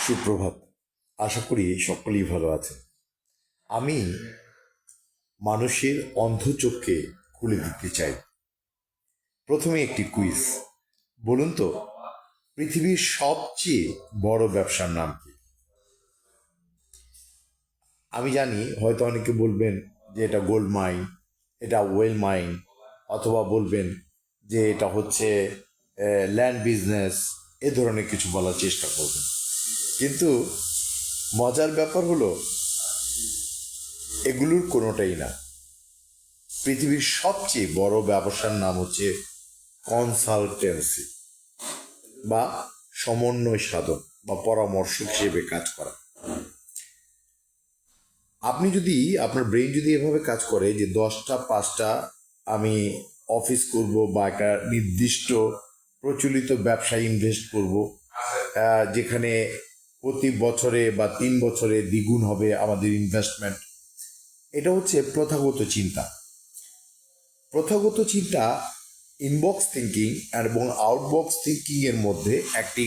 সুপ্রভাত। আশা করি সকলেই ভালো আছে। আমি মানুষের অন্ধ চোখকে খুলে দিতে চাই। প্রথমে একটি কুইজ। বলুন তো, পৃথিবীর সবচেয়ে বড় ব্যবসার নাম কি? আমি জানি হয়তো অনেকে বলবেন যে এটা গোল্ড মাইন, এটা ওয়েল মাইন, অথবা বলবেন যে এটা হচ্ছে ল্যান্ড বিজনেস, এ ধরনের কিছু বলার চেষ্টা করবেন। কিন্তু মজার ব্যাপার হলো এগুলোর কোনোটাই না। পৃথিবীর সবচেয়ে বড় ব্যবসার নাম হচ্ছে কনসালটেন্সি বা সমন্বয় সাধন বা পরামর্শক হিসেবে কাজ করা। আপনি যদি আপনার ব্রেন যদি এভাবে কাজ করে যে 10টা 5টা আমি অফিস করব বা একটা নির্দিষ্ট প্রচলিত ব্যবসায় ইনভেস্ট করব, যেখানে প্রতি বছরে বা 3 বছরে দ্বিগুণ হবে আমাদের ইনভেস্টমেন্ট, এটা হচ্ছে প্রথাগত চিন্তা। প্রথাগত চিন্তা ইনবক্স থিঙ্কিং এবং আউটবক্স থিঙ্কিং এর মধ্যে একটি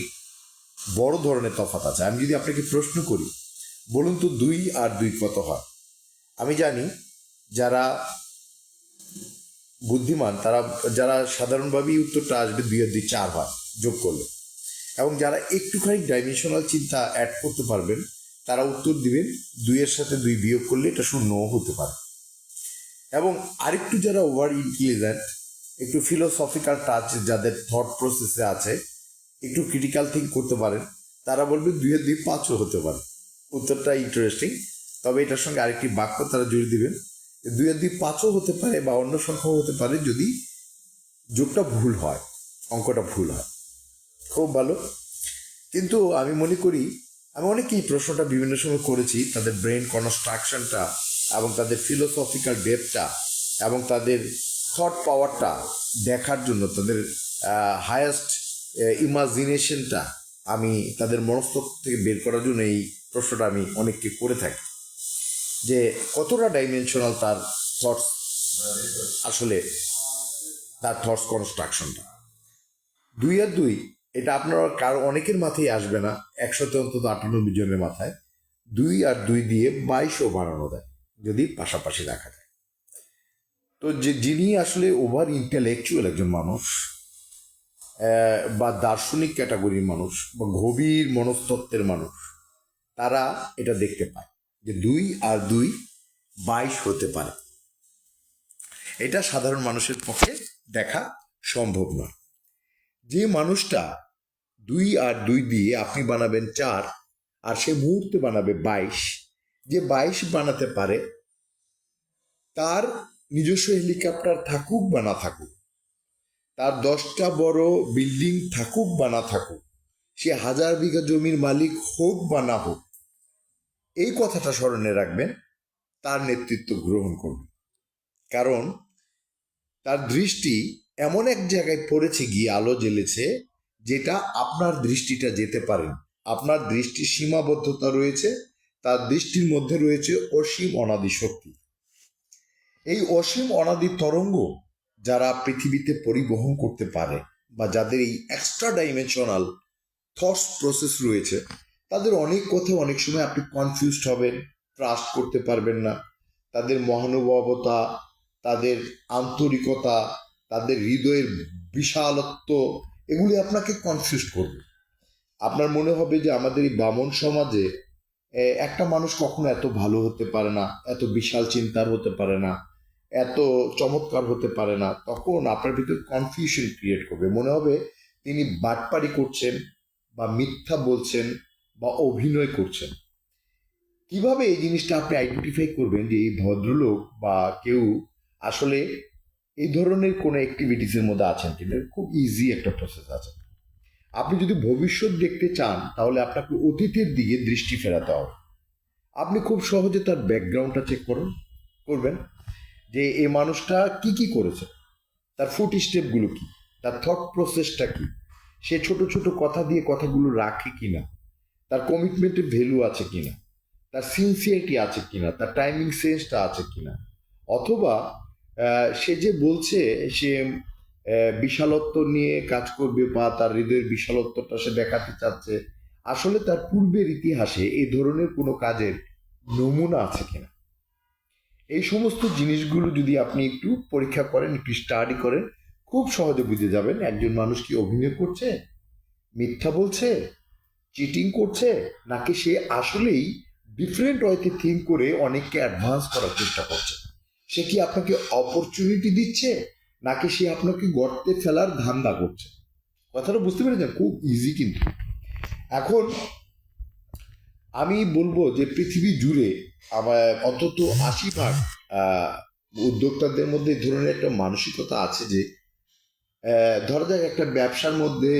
বড় ধরনের তফাৎ আছে। আমি যদি আপনাকে প্রশ্ন করি, বলুন তো 2 আর 2 কত হয়? আমি জানি যারা বুদ্ধিমান তারা, যারা সাধারণভাবেই উত্তরটা আসবে 2 আর 2 4 হয় যোগ করলে, এবং যারা একটুখানি ডাইমেনশনাল চিন্তা অ্যাড করতে পারবেন তারা উত্তর দিবেন 2 এর সাথে 2 বিয়োগ করলে এটা 0 হতে পারে। এবং আরেকটু যারা ওভার ইন্টেলিজেন্ট, একটু ফিলোসফিক্যাল টাচ যাদের থট প্রসেসে আছে, একটু ক্রিটিক্যাল থিঙ্ক করতে পারেন, তারা বলবে 2 এর 2 5ও হতে পারে। উত্তরটা ইন্টারেস্টিং, তবে এটার সঙ্গে আরেকটি বাক্য তারা জুড়ে দিবেন, 2 এর 2 5ও হতে পারে বা অন্য সংখ্যাও হতে পারে যদি যোগটা ভুল হয়, অঙ্কটা ভুল হয়। খুব ভালো। কিন্তু আমি মনে করি, আমি অনেকেই প্রশ্নটা বিভিন্ন সময় করেছি, তাদের ব্রেন কনস্ট্রাকশনটা এবং তাদের ফিলোসফিক্যাল ডেপথটা এবং তাদের থট পাওয়ারটা দেখার জন্য, তাদের হায়েস্ট ইমাজিনেশনটা আমি তাদের মনস্তত্ত্ব থেকে বের করার জন্য এই প্রশ্নটা আমি অনেককে করে থাকি, যে কতটা ডাইমেনশনাল তার থটস, আসলে তার থটস কনস্ট্রাকশনটা। 2 আর 2 এটা আপনার কারো অনেকের মাথায় আসবে না, 100তে অন্তত 98 জনের মাথায় 2 আর 2 দিয়ে 22ও বানানো যায় যদি পাশাপাশি রাখা যায়। তো যিনি আসলে ওভার ইন্টেলেকচুয়াল একজন মানুষ বা দার্শনিক ক্যাটাগরির মানুষ বা গভীর মনস্তত্ত্বের মানুষ, তারা এটা দেখতে পায় যে 2 আর 2 22 হতে পারে। এটা সাধারণ মানুষের পক্ষে দেখা সম্ভব নয়। যে মানুষটা 2 আর 2 দিয়ে আপনি বানাবেন 4 আর সে মুহূর্তে বানাবে 22, যে 22 বানাতে পারে, তার নিজস্ব হেলিকপ্টার থাকুক বা না থাকুক, তার 10টা বড় বিল্ডিং থাকুক বা না থাকুক, সে 1000 বিঘা জমির মালিক হোক বা না হোক, এই কথাটা স্মরণে রাখবেন, তার নেতৃত্ব গ্রহণ করবেন। কারণ তার দৃষ্টি এমন এক জায়গায় পড়েছে, গিয়ে আলো জ্বেলেছে, যেটা আপনার দৃষ্টিটা যেতে পারেন। আপনার দৃষ্টির সীমাবদ্ধতা রয়েছে, তার দৃষ্টির মধ্যে রয়েছে অসীম অনাদি শক্তি। এই অসীম অনাদি তরঙ্গ যারা পৃথিবীতে পরিবহন করতে পারে বা যাদের এই এক্সট্রা ডাইমেনশনাল থটস প্রসেস রয়েছে, তাদের অনেক কথা অনেক সময় আপনি কনফিউজড হবেন, ট্রাস্ট করতে পারবেন না। তাদের মহানুভবতা, তাদের আন্তরিকতা, তাদের হৃদয়ের বিশালত্ব, এগুলি আপনাকে কনফিউজ করবে। আপনার মনে হবে যে আমাদের এই বামন সমাজে একটা মানুষ কখনো এত ভালো হতে পারে না, এত বিশাল চিন্তার হতে পারে না, এত চমৎকার হতে পারে না। তখন আপনার ভিতর কনফিউশন ক্রিয়েট করবে, মনে হবে তিনি বাটপারি করছেন বা মিথ্যা বলছেন বা অভিনয় করছেন। কিভাবে এই জিনিসটা আপনি আইডেন্টিফাই করবেন যে এই ভদ্রলোক বা কেউ আসলে এই ধরনের কোনো অ্যাক্টিভিটিসের মধ্যে আছেন কিনা? খুব ইজি একটা প্রসেস আছে। আপনি যদি ভবিষ্যৎ দেখতে চান তাহলে আপনাকে অতীতের দিকে দৃষ্টি ফেরাতে হবে। আপনি খুব সহজে তার ব্যাকগ্রাউন্ডটা চেক করবেন যে এই মানুষটা কি কি করেছে, তার ফুট স্টেপগুলো কি, তার থট প্রসেসটা কি, সে ছোট ছোট কথা দিয়ে কথাগুলো রাখে কিনা, তার কমিটমেন্টের ভ্যালু আছে কিনা, তার সিনসিয়ারিটি আছে কিনা, তার টাইমিং সেন্সটা আছে কিনা, অথবা সে যে বলছে সে বিশালত্ব নিয়ে কাজ করবে বা তার হৃদয়ের বিশালত্বটা সে দেখাতে চাচ্ছে, আসলে তার পূর্বের ইতিহাসে এই ধরনের কোনো কাজের নমুনা আছে কিনা। এই সমস্ত জিনিসগুলো যদি আপনি একটু পরীক্ষা করেন, একটু স্টাডি করেন, খুব সহজে বুঝে যাবেন একজন মানুষ কি অভিনয় করছে, মিথ্যা বলছে, চিটিং করছে, নাকি সে আসলেই ডিফারেন্ট ওয়েতে থিঙ্ক করে অনেককে অ্যাডভান্স করার চেষ্টা করছে। সে কি আপনাকে অপরচুনিটি দিচ্ছে, নাকি সে আপনাকে গর্তে ফেলার ধান্দা করছে। কথাটা বুঝতে পেরেছেন? খুব ইজি কিন্তু। এখন আমি বলবো যে পৃথিবী জুড়ে আমার অন্তত 80% উদ্যোক্তাদের মধ্যে এই ধরনের একটা মানসিকতা আছে যে ধরা যাক একটা ব্যবসার মধ্যে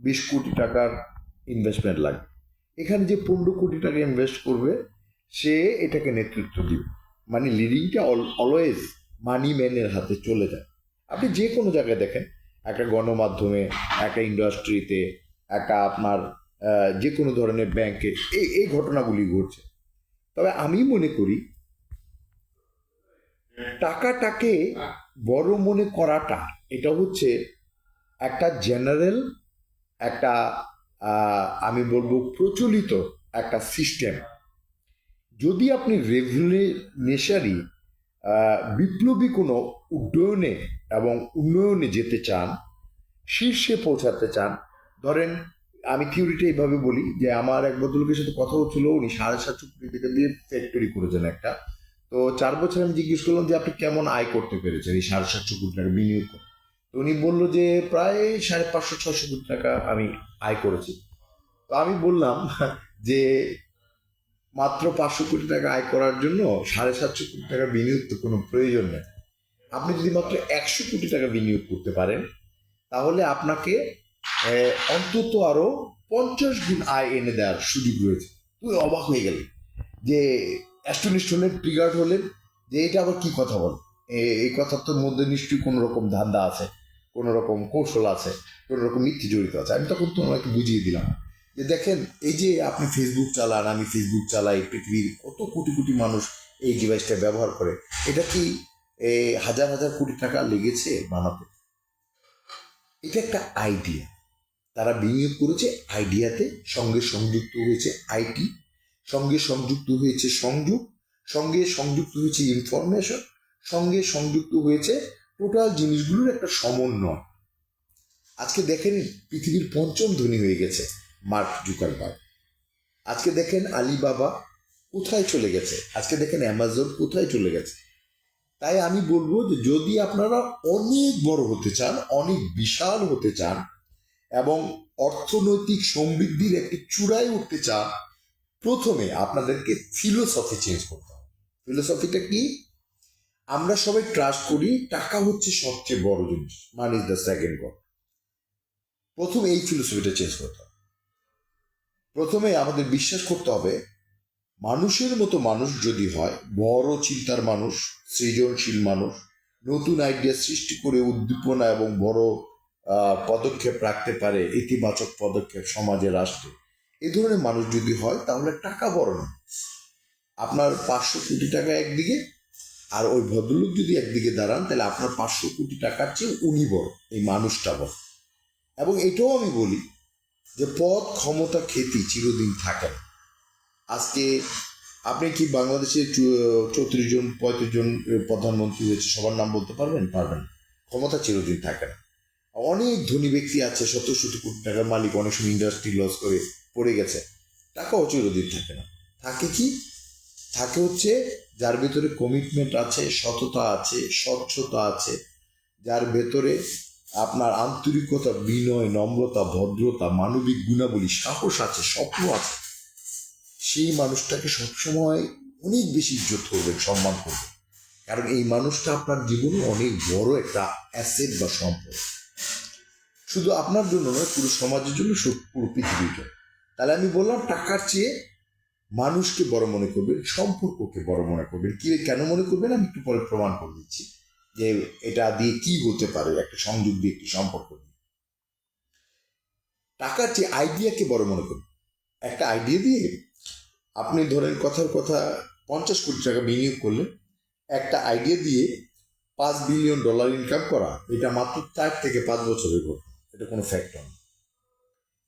20 কোটি টাকার ইনভেস্টমেন্ট লাগবে, এখানে যে 15 কোটি টাকা ইনভেস্ট করবে সে এটাকে নেতৃত্ব দিবে। মানে লিডিংটা অলওয়েজ মানি ম্যানের হাতে চলে যায়। আপনি যে কোনো জায়গায় দেখেন, একটা গণমাধ্যমে, একটা ইন্ডাস্ট্রিতে, একটা আপনার যে কোনো ধরনের ব্যাংকে এই ঘটনাগুলি ঘটছে। তবে আমি মনে করি টাকাটাকে বড় মনে করাটা এটা হচ্ছে একটা জেনারেল, একটা আমি বলবো প্রচলিত একটা সিস্টেম। যদি আপনি রেভলিউশনারি বিপ্লবী কোনো উড্ডয়নে এবং উন্নয়নে যেতে চান, শীর্ষে পৌঁছাতে চান, ধরেন আমি থিওরিটা এইভাবে বলি যে আমার এক ভদ্রলোকের সাথে কথা হচ্ছিল, উনি 750 কোটি টাকা দিয়ে ফ্যাক্টরি করেছেন একটা। তো 4 বছর আমি জিজ্ঞেস করলাম যে আপনি কেমন আয় করতে পেরেছেন এই 750 কোটি টাকা বিনিয়োগ করে। তো উনি বললো যে প্রায় 550-600 কোটি টাকা আমি আয় করেছি। তো আমি বললাম যে মাত্র 500 কোটি টাকা আয় করার জন্য 750 কোটি টাকা বিনিয়োগ তো কোনো প্রয়োজন নেই। আপনি যদি মাত্র 100 কোটি টাকা বিনিয়োগ করতে পারেন, তাহলে আপনাকে অন্তত আরো 50 গুণ আয় এনে দেওয়ার সুযোগ রয়েছে। তুই অবাক হয়ে গেলি, যে অ্যাস্টনিস্ট হলেন, ট্রিগার্ড হলেন, যে এটা আবার কি কথা বল, এই কথার মধ্যে নিশ্চয়ই কোনো রকম ধান্দা আছে, কোনো রকম কৌশল আছে, কোনো রকম মিথ্যে জড়িত আছে। আমি তখন তো ওনাকে বুঝিয়ে দিলাম যে দেখেন, এই যে আপনি ফেসবুক চালান, আমি ফেসবুক চালাই, পৃথিবীর কত কোটি কোটি মানুষ এই ডিভাইসটা ব্যবহার করে। এটা কি হাজার হাজার কোটি টাকা লেগেছে বানাতে? এটা একটা আইডিয়া, তারা বিনিয়োগ করেছে আইডিয়াতে, সঙ্গে সংযুক্ত হয়েছে আইটি, সঙ্গে সংযুক্ত হয়েছে সংযোগ, সঙ্গে সংযুক্ত হয়েছে ইনফরমেশন, সঙ্গে সংযুক্ত হয়েছে টোটাল জিনিসগুলোর একটা সমন্বয়। আজকে দেখেন পৃথিবীর 5ম ধনী হয়ে গেছে মার্ক জুকারবার্গ। আজকে দেখেন আলিবাবা কোথায় চলে গেছে, আজকে দেখেন অ্যামাজন কোথায় চলে গেছে। তাই আমি বলবো যে যদি আপনারা অনেক বড় হতে চান, অনেক বিশাল হতে চান এবং অর্থনৈতিক সমৃদ্ধির একটি চূড়ায় উঠতে চান, প্রথমে আপনাদেরকে ফিলোসফি চেঞ্জ করতে হবে। ফিলোসফিটা কি? আমরা সবাই ট্রাস্ট করি টাকা হচ্ছে সবচেয়ে বড় জিনিস, money is the second god. প্রথমে এই ফিলোসফিটা চেঞ্জ করতে হবে। প্রথমে আমাদের বিশ্বাস করতে হবে মানুষের মতো মানুষ যদি হয়, বড় চিন্তার মানুষ, সৃজনশীল মানুষ, নতুন আইডিয়া সৃষ্টি করে উদ্দীপনা এবং বড় পদক্ষেপ রাখতে পারে, ইতিবাচক পদক্ষেপ সমাজে, রাষ্ট্রে, এই ধরনের মানুষ যদি হয়, তাহলে টাকা বড় না। আপনার 500 কোটি টাকা একদিকে, আর ওই ভদ্রলোক যদি একদিকে দাঁড়ান, তাহলে আপনার 500 কোটি টাকার চেয়ে উনি বড়, এই মানুষটা বড়। এবং এটাও আমি বলি যে পদ, ক্ষমতা, খ্যাতি চিরদিন থাকে না। আজকে আপনি কি বাংলাদেশে 34 জন 35 জন প্রধানমন্ত্রী হয়েছে, সবার নাম বলতে পারবেন? পারবেন। ক্ষমতা চিরদিন থাকে না। অনেক ধনী ব্যক্তি আছে, 70-70 কোটি টাকার মালিক, অনেক সময় ইন্ডাস্ট্রি লস করে পড়ে গেছে, টাকাও চিরদিন থাকে না। থাকে কি? থাকে হচ্ছে যার ভেতরে কমিটমেন্ট আছে, সততা আছে, স্বচ্ছতা আছে, যার ভেতরে আপনার আন্তরিকতা, বিনয়, নম্রতা, ভদ্রতা, মানবিক গুণাবলী, সাহস আছে, স্বপ্ন আছে, সেই মানুষটাকে সবসময় অনেক বেশি ইজ্জত করবেন, সম্মান করবেন। কারণ এই মানুষটা আপনার জীবনে অনেক বড় একটা অ্যাসেট বা সম্পদ, শুধু আপনার জন্য নয়, পুরো সমাজের জন্য, পুরো পৃথিবীর জন্য। তাহলে আমি বললাম টাকার চেয়ে মানুষকে বড় মনে করবেন, সম্পর্ককে বড় মনে করবেন। কি কেন মনে করবেন আমি একটু পরে প্রমাণ করে দিচ্ছি যে এটা দিয়ে কি হতে পারে, একটা সংযোগ দিয়ে, একটি সম্পর্ক দিয়ে। টাকার চেয়ে আইডিয়াকে বড় মনে করবেন। একটা আইডিয়া দিয়ে আপনি ধরেন কথার কথা 50 কোটি টাকা বিনিয়োগ করলেন, একটা আইডিয়া দিয়ে $5 বিলিয়ন ইনকাম করা, এটা মাত্র 4 থেকে 5 বছরের ঘটনা। এটা কোনো ফ্যাক্টর না।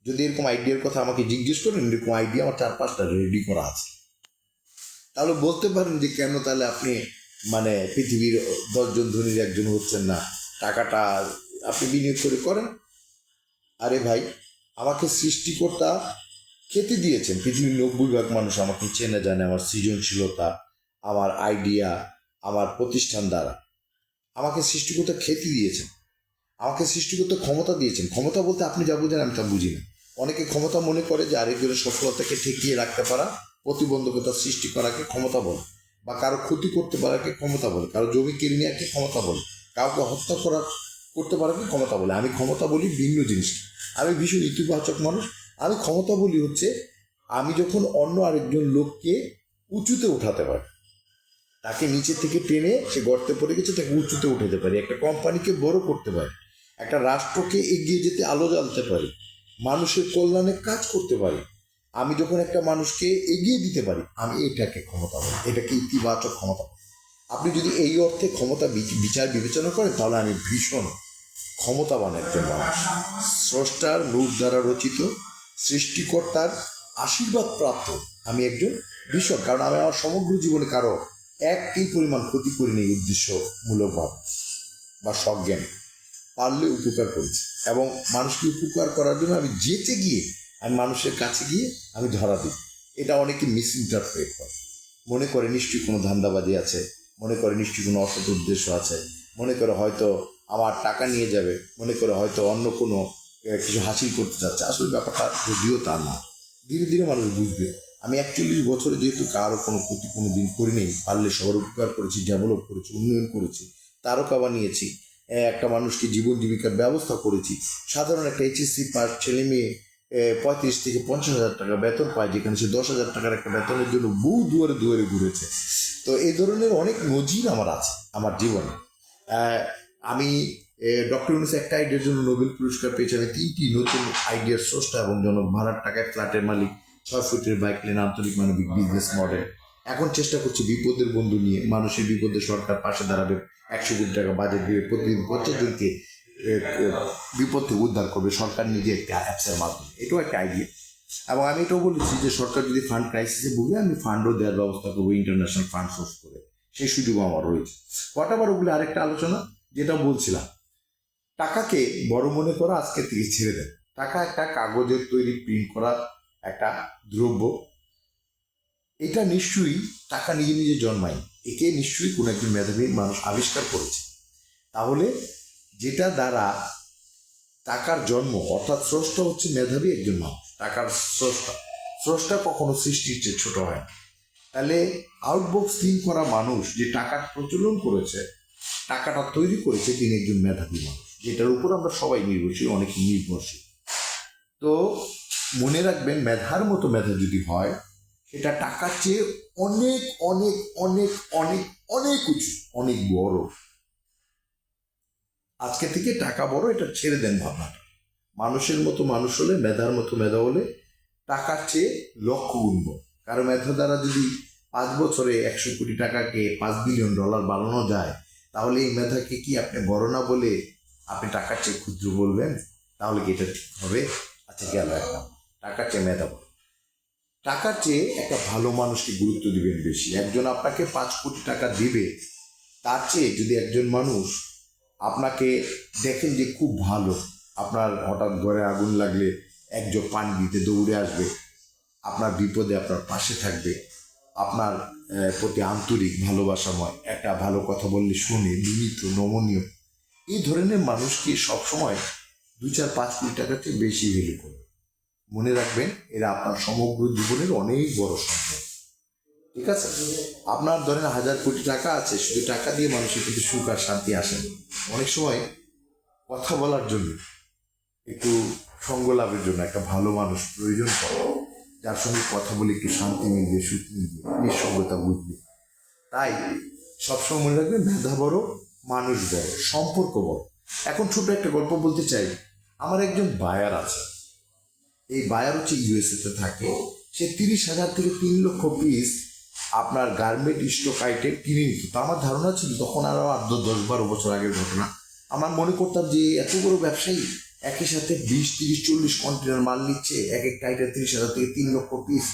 যদি এরকম আইডিয়ার কথা আমাকে জিজ্ঞেস করেন, এরকম আইডিয়া আমার 4-5টা রেডি করা আছে। তাহলে বলতে পারেন যে কেন তাহলে আপনি মানে পৃথিবীর 10জন ধনীর একজন হচ্ছেন না, টাকাটা আপনি বিনিয়োগ করে করেন। আরে ভাই, আমাকে সৃষ্টিকর্তা খেতে দিয়েছেন। পৃথিবীর 90% মানুষ আমাকে চেনে জানে আমার সৃজনশীলতা, আমার আইডিয়া, আমার প্রতিষ্ঠান দ্বারা। আমাকে সৃষ্টিকর্তা খেতে দিয়েছেন, আমাকে সৃষ্টিকর্তা ক্ষমতা দিয়েছেন। ক্ষমতা বলতে আপনি যা বুঝেন আমি তা বুঝি না। অনেকে ক্ষমতা মনে করে যে আরেকজনের সফলতাকে ঠেকিয়ে রাখতে পারা, প্রতিবন্ধকতা সৃষ্টি করাকে ক্ষমতা বলে, বা কারো ক্ষতি করতে পারাকে ক্ষমতা বলে, কারো জমি কেড়ে নেওয়াকে ক্ষমতা বলে, কাউকে হত্যা করতে পারাকে ক্ষমতা বলে। আমি ক্ষমতা বলি ভিন্ন জিনিস। আমি ভীষণ ইতিবাচক মানুষ। আমি ক্ষমতা বলি হচ্ছে আমি যখন অন্য আরেকজন লোককে উঁচুতে উঠাতে পারি, তাকে নিচে থেকে টেনে, সে গর্তে পড়ে গেছে, তাকে উঁচুতে উঠাতে পারি, একটা কোম্পানিকে বড় করতে পারি, একটা রাষ্ট্রকে এগিয়ে যেতে আলো জ্বালতে পারি, মানুষের কল্যাণে কাজ করতে পারি। আমি যখন একটা মানুষকে এগিয়ে দিতে পারি, আমি এটাকে ক্ষমতা বলি, এটাকে ইতিবাচক ক্ষমতা। আপনি যদি এই অর্থে ক্ষমতা বিচার বিবেচনা করেন, তাহলে আমি ভীষণ ক্ষমতাবান একজন মানুষ, স্রষ্টার রূপ দ্বারা রচিত, সৃষ্টিকর্তার আশীর্বাদ প্রাপ্ত আমি একজন ভীষণ। কারণ আমি আমার সমগ্র জীবনে কারো একই পরিমাণ ক্ষতি করিনি উদ্দেশ্যমূলকভাবে বা সজ্ঞানে। পারলে উপকার করেছি, এবং মানুষকে উপকার করার জন্য আমি যেতে গিয়ে, আমি মানুষের কাছে গিয়ে আমি ধরা দিই। এটা অনেকে মিস ইন্টারপ্রেট করে, মনে করে নিশ্চয়ই কোনো ধান্দাবাজি আছে, মনে করে নিশ্চয়ই কোনো অসৎ উদ্দেশ্য আছে, মনে করে হয়তো আমার টাকা নিয়ে যাবে, মনে করে হয়তো অন্য কোনো কিছু হাসিল করতে চাচ্ছে। আসলে ব্যাপারটা যদিও তা না। ধীরে ধীরে মানুষ বুঝবে আমি 41 বছরে যেহেতু কারো কোনো ক্ষতি কোনো দিন করি নেই, পারলে সবার উপকার করেছি, ডেভেলপ করেছি, উন্নয়ন করেছি, তারকা বানিয়েছি, একটা মানুষকে জীবন জীবিকার ব্যবস্থা করেছি। সাধারণ একটা এইচএসসি পাস ছেলে মেয়ে 35 থেকে 50,000 টাকা বেতন পায়, যেখানে সে 10,000 টাকার একটা বেতনের জন্য বহু দুয়ারে দুয়ারে ঘুরেছে। তো এই ধরনের অনেক নজির আমার আছে আমার জীবনে। আমি ডক্টর ইউনূস একটা আইডিয়ার জন্য নোবেল পুরস্কার পেয়েছেন, 3টি নতুন আইডিয়ার স্রষ্টা এবং জনক, ভাড়ার টাকায় ফ্ল্যাটের মালিক, 6 ফুটের বাইক লেন, আন্তরিক মানবিক বিজনেস মডেল। এখন চেষ্টা করছি বিপদের বন্ধু নিয়ে, মানুষের বিপদে সরকার পাশে দাঁড়াবে, 100 কোটি টাকা বাজেট দিয়ে প্রতিদিন 50 জনকে বিপদ থেকে উদ্ধার করবে সরকার নিজে একটা অ্যাপসের মাধ্যমে। এটাও একটা আইডিয়া। এবং আমি এটাও বলেছি যে সরকার যদি ফান্ড ক্রাইসিসে ভুগে, আমি ফান্ডও দেওয়ার ব্যবস্থা করবো, ইন্টারন্যাশনাল ফান্ড সোর্স করে। সেই সুযোগও আমার রয়েছে। হোয়াটএভার, ওগুলো আরেকটা আলোচনা। যেটা বলছিলাম, টাকাকে বড় মনে করা আজকে থেকে ছেড়ে দেন। টাকা একটা কাগজের তৈরি প্রিন্ট করা একটা দ্রব্য। এটা নিশ্চয়ই টাকা নিজে নিজে জন্মায়, একে নিশ্চয়ই কোনো একজন মেধাবী মানুষ আবিষ্কার করেছে। তাহলে যেটা দ্বারা টাকার জন্ম, অর্থাৎ স্রষ্টা হচ্ছে মেধাবী একজন মানুষ, টাকার স্রষ্টা। স্রষ্টা কখনো সৃষ্টির চেয়ে ছোট হয়। তাহলে আউটবক্স থিঙ্ক করা মানুষ যে টাকার প্রচলন করেছে, টাকাটা তৈরি করেছে, তিনি একজন মেধাবী মানুষ, যেটার উপর আমরা সবাই নির্ভরশীল, অনেক নির্ভরশীল। তো মনে রাখবেন, মেধার মতো মেধা যদি হয়, সেটা টাকার চেয়ে অনেক অনেক অনেক অনেক অনেক উঁচু, অনেক বড়। আজকে থেকে টাকা বড়, এটা ছেড়ে দেন ভাবনাটা। মানুষের মতো মানুষ হলে, মেধার মতো মেধা হলে টাকার চেয়ে লক্ষ গুণ। কারো মেধা দ্বারা যদি 5 বছরে 100 কোটি টাকাকে $5 বিলিয়ন বানানো যায়, তাহলে এই মেধাকে কি আপনি বড় না বলে আপনি টাকার চেয়ে ক্ষুদ্র বলবেন? তাহলে কি এটা ঠিক হবে? আচ্ছা, গেল একটা, টাকার চেয়ে মেধা বড়। টাকার চেয়ে একটা ভালো মানুষকে গুরুত্ব দিবেন বেশি। একজন আপনাকে 5 কোটি টাকা দিবে, তার চেয়ে যদি একজন মানুষ আপনাকে দেখেন যে খুব ভালো, আপনার হঠাৎ ঘরে আগুন লাগলে 1 জগ পানি দিতে দৌড়ে আসবে, আপনার বিপদে আপনার পাশে থাকবে, আপনার প্রতি আন্তরিক ভালোবাসাময়, একটা ভালো কথা বললে শুনে, বিনীত নমনীয়, এই ধরনের মানুষকে সবসময় 2-4-5 কোটি টাকার চেয়ে বেশি ভ্যালু করবে। মনে রাখবেন, এরা আপনার সমগ্র জীবনের অনেক বড় সম্পদ। ঠিক আছে? আপনার ধরেন 1000 কোটি টাকা আছে, শুধু টাকা দিয়ে মানুষের কিন্তু সুখ আর শান্তি আসে না। অনেক সময় কথা বলার জন্য, একটু সঙ্গ লাভের জন্য একটা ভালো মানুষ প্রয়োজন পড়ে, যার সঙ্গে কথা বলে একটু শান্তি মিলবে, সুখ মিলবে, নিঃসঙ্গতা বুঝবে। তাই সবসময় মনে রাখবেন, মেধা বড়, মানুষ বড়, সম্পর্ক বড়। এখন ছোট একটা গল্প বলতে চাই। আমার একজন বায়ার আছে, এই বায়ার হচ্ছে ইউএসএতে থাকে। সে 30,000 থেকে 3 লক্ষ পিস আপনার গার্মেন্ট স্টক আইটেম কিনে নিত। তো আমার ধারণা ছিল, তখন আরও 10-12 বছর আগের ঘটনা, আমার মনে করতাম যে এত বড় ব্যবসায়ী একই সাথে 20, 30, 40 কন্টেনার মাল নিচ্ছে, এক একটা আইটেম 30,000 থেকে 3 লক্ষ পিস।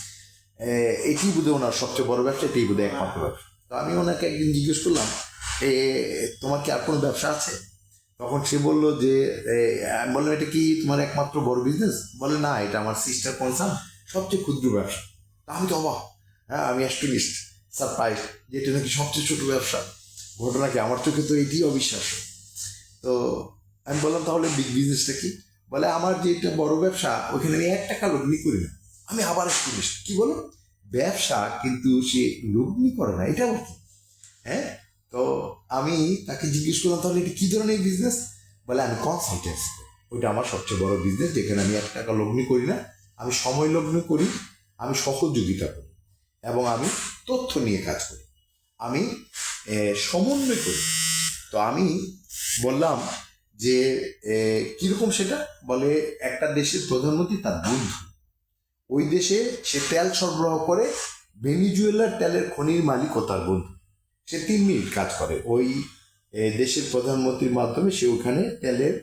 এটি বোধহয় ওনার সবচেয়ে বড় ব্যবসা, এটাই বোধহয় একমাত্র ব্যবসা। তো আমি ওনাকে একদিন জিজ্ঞেস করলাম, তোমার কি আর কোনো ব্যবসা আছে? তখন সে বললো যে, আমি বললাম এটা কি তোমার একমাত্র বড় বিজনেস? বলে না, এটা আমার সিস্টার কনসার্ন, সবচেয়ে ক্ষুদ্র ব্যবসা। তা আমি তো অবাক, হ্যাঁ আমি অ্যাস্টনিশড, সারপ্রাইজ যে এটা নাকি সবচেয়ে ছোট ব্যবসা। ঘটনা কি, আমার চোখে তো এটি অবিশ্বাস্য। তো আমি বললাম তাহলে বিগ বিজনেসটা কি? বলে আমার যে এটা বড় ব্যবসা, ওইখানে আমি 1 টাকা লগ্নি করি না। আমি আবার অ্যাস্টনিশড, কি বলে ব্যবসা কিন্তু সে লগ্নি করে না, এটা আবার কি? হ্যাঁ, তো আমি তাকে জিজ্ঞেস করলাম তাহলে এটা কি ধরনের বিজনেস? বলে আমি কনসালটেন্সি করি, ওইটা আমার সবচেয়ে বড় বিজনেস, যেখানে আমি 1 টাকা লগ্নি করি না, আমি সময় লগ্ন করি, আমি সহযোগিতা করি, এবং আমি তথ্য নিয়ে কাজ করি, আমি সমন্বয় করি। তো আমি বললাম যে কীরকম সেটা? বলে একটা দেশের প্রধানমন্ত্রী তার বন্ধু, ওই দেশে সে তেল সরবরাহ করে, ভেনিজুয়েলার তেলের খনির মালিক ও তার বন্ধু। সে 3 মিনিট কাজ করে ওই দেশের প্রধানমন্ত্রীর মাধ্যমে, সে ওখানে তেলের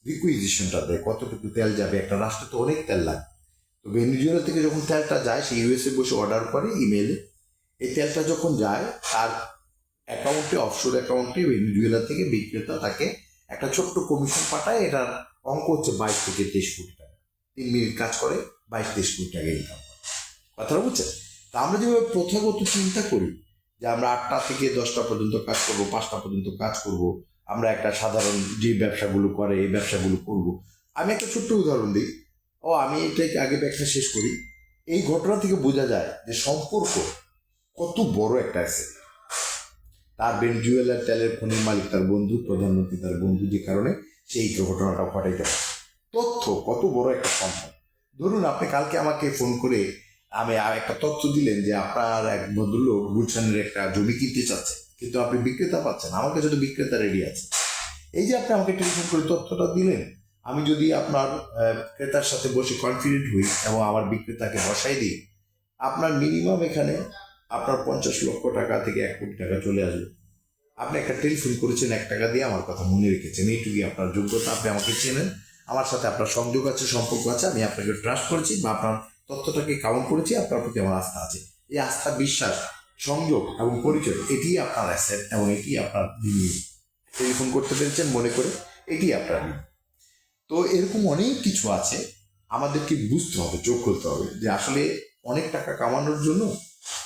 রিকুইজিশনটা দেয়, কতটুকু তেল যাবে, একটা রাষ্ট্রে তো অনেক তেল লাগে। তো ভেনিজুয়েলা থেকে যখন তেলটা যায়, সে ইউএসএ বসে অর্ডার করে ইমেলে, এই তেলটা যখন যায় তার অ্যাকাউন্টে, অফশোর অ্যাকাউন্টে ভেনিজুয়েলা থেকে বিক্রেতা তাকে একটা ছোট্ট কমিশন পাঠায়, এটার অঙ্ক হচ্ছে 22 থেকে 23 কোটি টাকা। 3 মিনিট কাজ করে 22-23 কোটি টাকা ইনকাম করে। কথাটা বুঝছেন? তা আমরা যেভাবে প্রথাগত চিন্তা করি যে আমরা 8টা থেকে 10টা পর্যন্ত কাজ করব, 5টা পর্যন্ত কাজ করব, আমরা একটা সাধারণ যে ব্যবসাগুলো করে এই ব্যবসাগুলো করব। আমি একটা ছোট্ট উদাহরণ দিই, আমি এটাকে আগে ব্যাখ্যা শেষ করি। এই ঘটনা থেকে বোঝা যায় যে সম্পর্ক কত বড় একটা আছে। তার ভেনিজুয়েলার তেলের খনির মালিক তার বন্ধু, প্রধানমন্ত্রী তার বন্ধু, যে কারণে সেই ঘটনাটা ঘটাইতে পারে। তথ্য কত বড় একটা সম্পদ। ধরুন আপনি কালকে আমাকে ফোন করে আমি আর একটা তথ্য দিলেন যে আপনার এক ভদ্রলোক গুলশানের একটা জমি কিনতে চাচ্ছে, কিন্তু আপনি বিক্রেতা পাচ্ছেন, আমার কাছে তো বিক্রেতা রেডি আছে। এই যে আপনি আমাকে টেলিফোন করে তথ্যটা দিলেন, আমি যদি আপনার ক্রেতার সাথে বসে কনফিডেন্ট হই এবং আমার বিক্রেতাকে বসাই দিই, আপনার মিনিমাম এখানে আপনার 50 লক্ষ টাকা থেকে 1 কোটি টাকা চলে আসবে। আপনি একটা টেলিফোন করেছেন 1 টাকা দিয়ে, আমার কথা মনে রেখেছেন, এইটুকুই আপনার যোগ্যতা। আপনি আমাকে চেনেন, আমার সাথে আপনার সংযোগ আছে, সম্পর্ক আছে, আমি আপনাকে ট্রাস্ট করেছি বা আপনার তথ্যটাকে কাউন্ট করেছি, আপনার প্রতি আমার আস্থা আছে। এই আস্থা, বিশ্বাস, সংযোগ এবং পরিচয়, এটি আপনার অ্যাসেট এবং এটি আপনার বিনিয়োগ। টেলিফোন করতে পেরেছেন মনে করে, এটি আপনার বিনিয়োগ। তো এরকম অনেক কিছু আছে, আমাদেরকে বুঝতে হবে, চোখ খুলতে হবে যে আসলে অনেক টাকা কামানোর জন্য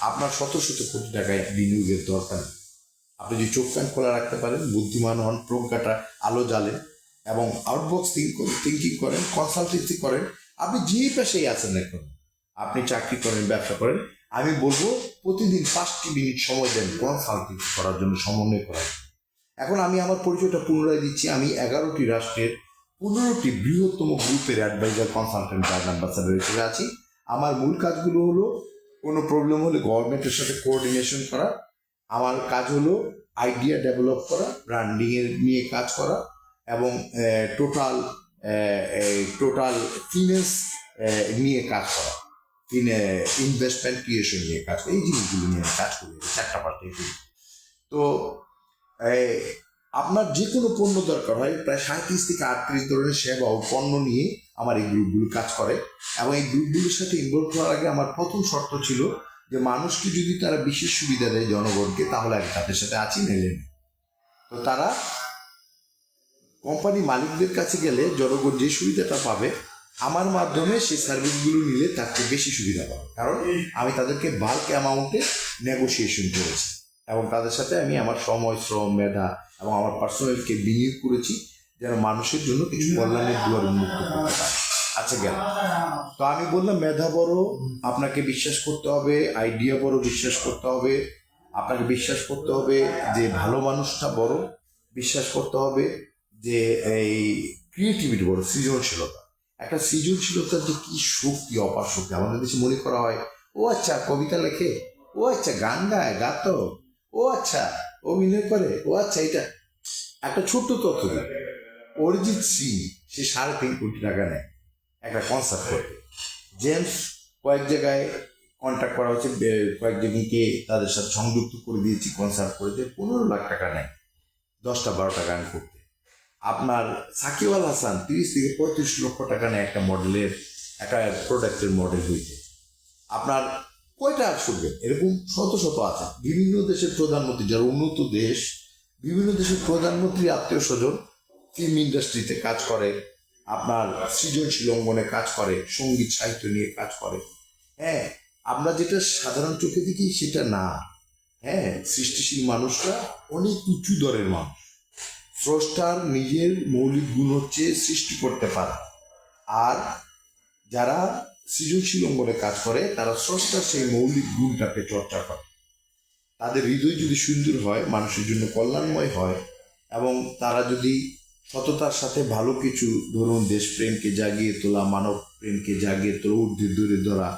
আপনার শত শত কোটি টাকায় বিনিয়োগের দরকার। আপনি যদি চোখ কান খোলা রাখতে পারেন, বুদ্ধিমান হন, প্রজ্ঞাটা আলো জ্বালেন এবং আউটবক্স থিঙ্কিং করেন, কনসালটেন্সি করেন, আপনি যে পেশায় আছেন এখন, আপনি চাকরি করেন, ব্যবসা করেন, আমি বলবো প্রতিদিন 5টি মিনিট সময় দেন কনসালটেন্সি করার জন্য, সমন্বয় করার। এখন আমি আমার পরিচয়টা পুনরায় দিচ্ছি, আমি 11টি রাষ্ট্রের 15টি বৃহত্তম গ্রুপের অ্যাডভাইজার, কনসালটেন্ট, ব্র্যান্ড অ্যাম্বাসাডার হিসেবে আছি। আমার মূল কাজগুলো হলো কোনো প্রবলেম হলে গভর্নমেন্টের সাথে কোঅর্ডিনেশন করা, আমার কাজ হলো আইডিয়া ডেভেলপ করা, ব্র্যান্ডিংয়ের নিয়ে কাজ করা, এবং টোটাল ফিনান্স নিয়ে কাজ করা, ইনভেস্টমেন্ট ক্রিয়েশন নিয়ে কাজ করা, এই জিনিসগুলো নিয়ে কাজ করি, 4টা-5টা। তো আপনার যে কোনো পণ্য দরকার হয়, প্রায় 37 থেকে 38 ধরনের সেবা ও পণ্য নিয়ে আমার এই গ্রুপগুলো কাজ করে। এবং এই গ্রুপগুলোর সাথে ইনভলভ করার আগে আমার প্রথম শর্ত ছিল যে মানুষকে যদি তারা বিশেষ সুবিধা দেয় জনগণকে, তাহলে আমি তাদের সাথে আছি, নেলে না। তো তারা কোম্পানি মালিকদের কাছে গেলে জনগণ যে সুবিধাটা পাবে, আমার মাধ্যমে সেই সার্ভিসগুলো নিলে তার চেয়ে বেশি সুবিধা পাবে, কারণ আমি তাদেরকে বাল্ক অ্যামাউন্টে নেগোসিয়েশন করেছি এবং তাদের সাথে আমি আমার সময়, শ্রম, মেধা এবং আমার পার্সোনালকে বিনিয়োগ করেছি, যেন মানুষের জন্য কিছু কল্যাণের দুয়ার উন্মুক্ত করতে পারে। আচ্ছা, গেল। তো আমি বললাম মেধা বড়, আপনাকে বিশ্বাস করতে হবে, আইডিয়া বড়, বিশ্বাস করতে হবে, আপনাকে বিশ্বাস করতে হবে যে ভালো মানুষটা বড়, বিশ্বাস করতে হবে যে এই ক্রিয়েটিভিটি বড়, সৃজনশীলতা। একটা সৃজনশীলতার যে কি শক্তি, অপার শক্তি। আমাদের দেশে মনে করা হয়, ও আচ্ছা কবিতা লেখে, ও আচ্ছা গান গায়, গাতো, ও আচ্ছা অভিনয় করে, ও আচ্ছা এটা। একটা ছোট্ট তথ্য দিই, অরিজিৎ সিং সে 3.5 কোটি টাকা নেয় একটা কনসার্ট করতে। জেমস কয়েক জায়গায় কন্ট্যাক্ট করা হচ্ছে, কয়েকজনকে তাদের সাথে সংযুক্ত করে দিয়েছি কনসার্ট করে দিয়ে, 15 লাখ টাকা নেয় 10টা 12টা গান করতে। আপনার সাকিব আল হাসান 30 থেকে 35 লক্ষ টাকা নেয় একটা মডেলের, একটা প্রোডাক্টের মডেল হইতে। আপনার কয়টা আর শুনবেন? এরকম শত শত আছে। বিভিন্ন দেশের প্রধানমন্ত্রী, যারা উন্নত দেশ, বিভিন্ন দেশের প্রধানমন্ত্রী আত্মীয় স্বজন ফিল্ম ইন্ডাস্ট্রিতে কাজ করে, আপনার সৃজনশীল অঙ্গনে কাজ করে, সঙ্গীত সাহিত্য নিয়ে কাজ করে। হ্যাঁ, আমরা যেটা সাধারণ চোখে দেখি সেটা না। হ্যাঁ, সৃষ্টিশীল মানুষরা অনেক উঁচু দরের মানুষ। স্রষ্টার নিজের মৌলিক গুণ হচ্ছে সৃষ্টি করতে পারা, আর যারা সৃজনশীল অঙ্গনে কাজ করে তারা স্রষ্টার সেই মৌলিক গুণটাকে চর্চা করে। তাদের হৃদয় যদি সুন্দর হয়, মানুষের জন্য কল্যাণময় হয়, এবং তারা যদি সততার সাথে ভালো কিছু, ধরুন দেশপ্রেমকে জাগিয়ে তোলা, মানব প্রেমকে জাগিয়ে তোলা, ঊর্ধ্বে দূরে ধরা,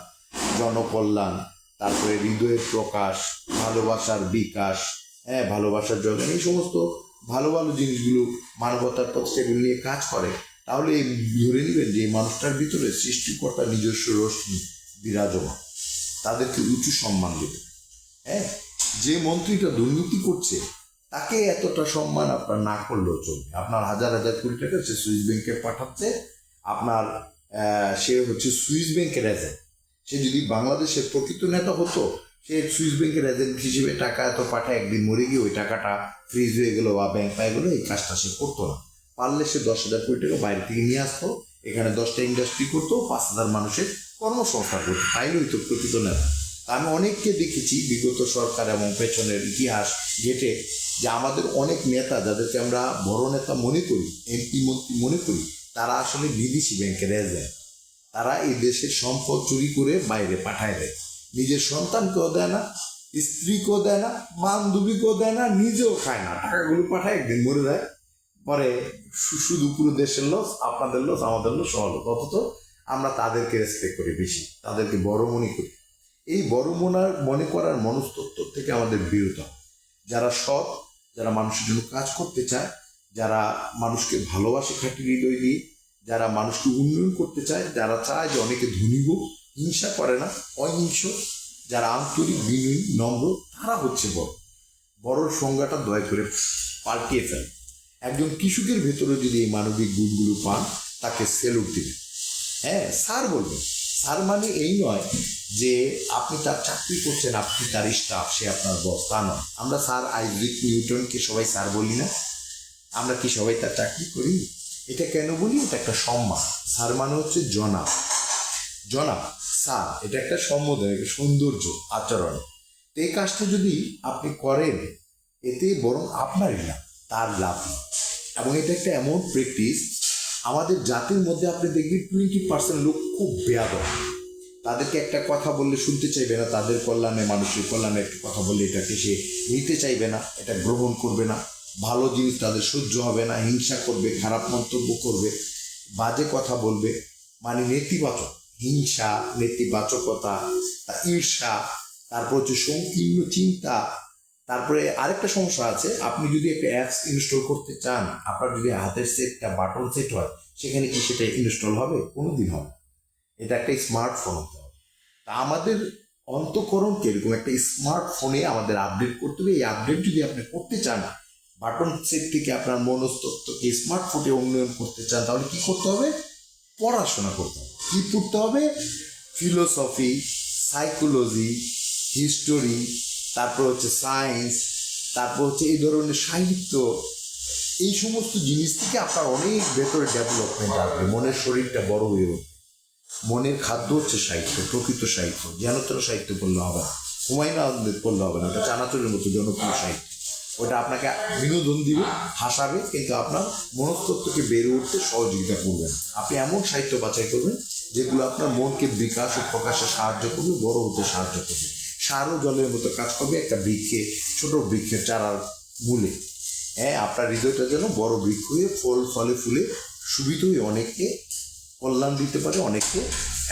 জনকল্যাণ, তারপরে হৃদয়ের প্রকাশ, ভালোবাসার বিকাশ, হ্যাঁ ভালোবাসার জগৎ, এই সমস্ত ভালো ভালো জিনিসগুলো মানবতার পথ সেগুলো নিয়ে কাজ করে, তাহলে ধরে নেবেন যে এই মানুষটার ভিতরে সৃষ্টিকর্তার নিজস্ব রশ্মি বিরাজমান। তাদেরকে উঁচু সম্মান দেবে। হ্যাঁ, যে মন্ত্রীটা দুর্নীতি করছে তাকে এতটা সম্মান আপনার না করলেও চলবে। আপনার হাজার হাজার কোটি টাকা সে সুইস ব্যাংকে পাঠাচ্ছে, আপনার সে হচ্ছে সুইস ব্যাংকের এজেন্ট। সে যদি বাংলাদেশের প্রকৃত নেতা হতো, সে সুইস ব্যাংকের এজেন্ট হিসেবে টাকা এত পাঠায়, একদিন মরে গিয়ে ওই টাকাটা ফ্রিজ হয়ে গেলো বা ব্যাংক পায় গেলো, এই কাজটা সে করতো না। পারলে সে 10,000 কোটি টাকা বাইরে থেকে নিয়ে আসতো, এখানে 10টা ইন্ডাস্ট্রি করতো, 5,000 মানুষের কর্মসংস্থান করতো, তাইলেই তো প্রকৃত নেতা। আমি অনেককে দেখেছি বিগত সরকার এবং পেছনের ইতিহাস ঘেটে, যে আমাদের অনেক নেতা যাদেরকে আমরা বড় নেতা মনে করি, এমপি মন্ত্রী মনে করি, তারা আসলে বিদেশি ব্যাংকের এজেন্ট। তারা এই দেশের সম্পদ চুরি করে বাইরে পাঠায় দেয়, নিজের সন্তানকেও দেয় না, স্ত্রীকেও দেয় না, বান্ধবীকেও দেয় না, নিজেও খায় না, টাকাগুলো পাঠায়, একদিন মরে যায়। পরে শুধু পুরো দেশের লস, আপনাদের লস, আমাদের লস, সহ লস। অথচ আমরা তাদেরকে রেসপেক্ট করি বেশি, তাদেরকে বড় মনে করি। এই বড় মনে করার মনস্তত্ত্ব থেকে আমাদের বিরত। যারা সৎ, যারা মানুষের জন্য কাজ করতে চায়, যারা মানুষকে ভালোবাসে খাঁটি হৃদয় দিয়ে, যারা মানুষকে উন্নয়ন করতে চায়, যারা চায় যে অনেকে ধনী হোক, হিংসা করে না, অহিংস, যারা আন্তরিক, বিনয়ী, নম্র, তারা হচ্ছে বড়। বড়র সংজ্ঞাটা দয়া করে পাল্টিয়ে ফেলে। একজন কৃষকের ভেতরে যদি এই মানবিক গুণগুলো পান, তাকে সেলুট দিবেন। হ্যাঁ, স্যার বলবেন। স্যার মানে এই নয় যে আপনি তার চাকরি করছেন, আপনি তার স্টাফ, সে আপনার বস, তা নয়। আমরা স্যার আইজাক নিউটনকে সবাই স্যার বলি না? আমরা কি সবাই তার চাকরি করি? এটা কেন বলি? এটা একটা সম্মান। স্যার মানে হচ্ছে জনাব, জনাব স্যার, এটা একটা সম্বোধন, একটা সৌন্দর্য আচরণ। এই কাজটা যদি আপনি করেন, এতে বরং আপনারই না, তার লাভ। এবং এটা একটা এমন প্র্যাকটিস, আমাদের জাতির মধ্যে আপনি দেখবেন 20% লোক খুব বেয়াদব। তাদেরকে একটা কথা বললে শুনতে চাইবে না, তাদের কল্যাণে, মানুষের কল্যাণে একটা কথা বললে এটাকে সে নিতে চাইবে না, এটা গ্রহণ করবে না, ভালো জিনিস তাদের সহ্য হবে না, হিংসা করবে, খারাপ মন্তব্য করবে, বাজে কথা বলবে, মানে নেতিবাচক হিংসা, নেতিবাচকতা, ঈর্ষা, তারপর হচ্ছে সংকীর্ণ চিন্তা। তারপরে আরেকটা সমস্যা আছে, আপনি যদি একটা অ্যাপস ইনস্টল করতে চান, আপনার যদি হাতের সেটটা বাটন সেট হয়, সেখানে কি সেটা ইনস্টল হবে? কোনোদিন হবে। এটা একটা স্মার্টফোন হতে হবে। তা আমাদের অন্তঃকরণকে এরকম একটা স্মার্টফোনে আমাদের আপডেট করতে হবে। এই আপডেট যদি আপনি করতে চান, বাটন সেট থেকে আপনার মনস্তত্ত্বকে স্মার্টফোনে উন্নয়ন করতে চান, তাহলে কি করতে হবে? পড়াশোনা করতে হবে। কি পড়তে হবে? ফিলোসফি, সাইকোলজি, হিস্টোরি, তারপর হচ্ছে সায়েন্স, তারপর হচ্ছে এই ধরনের সাহিত্য। এই সমস্ত জিনিস থেকে আপনার অনেক ভেতরে ডেভেলপমেন্ট আসবে, মনের শরীরটা বড় হয়ে উঠবে। মনের খাদ্য হচ্ছে সাহিত্য, প্রকৃত সাহিত্য। জ্ঞানোত্তর সাহিত্য পড়লে হবে না, হুমায়ুন আহমেদ পড়লে হবে না, ওটা চানাচুরের মতো জনপ্রিয় সাহিত্য। ওটা আপনাকে বিনোদন দিবে, হাসাবে, কিন্তু আপনার মনস্তত্ত্বকে বেড়ে উঠতে সহযোগিতা করবে না। আপনি এমন সাহিত্য বাছাই করবেন যেগুলো আপনার মনকে বিকাশ ও প্রকাশে সাহায্য করবে, বড় হতে সাহায্য করবে। সার ও জলের মতো কাজ করবে একটা বৃক্ষে, ছোট বৃক্ষের চারার মূলে। হ্যাঁ, আপনার হৃদয়টা যেন বড় বৃক্ষ হয়ে ফল ফলে ফুলে সুবিধ হয়ে অনেককে কল্যাণ দিতে পারে, অনেককে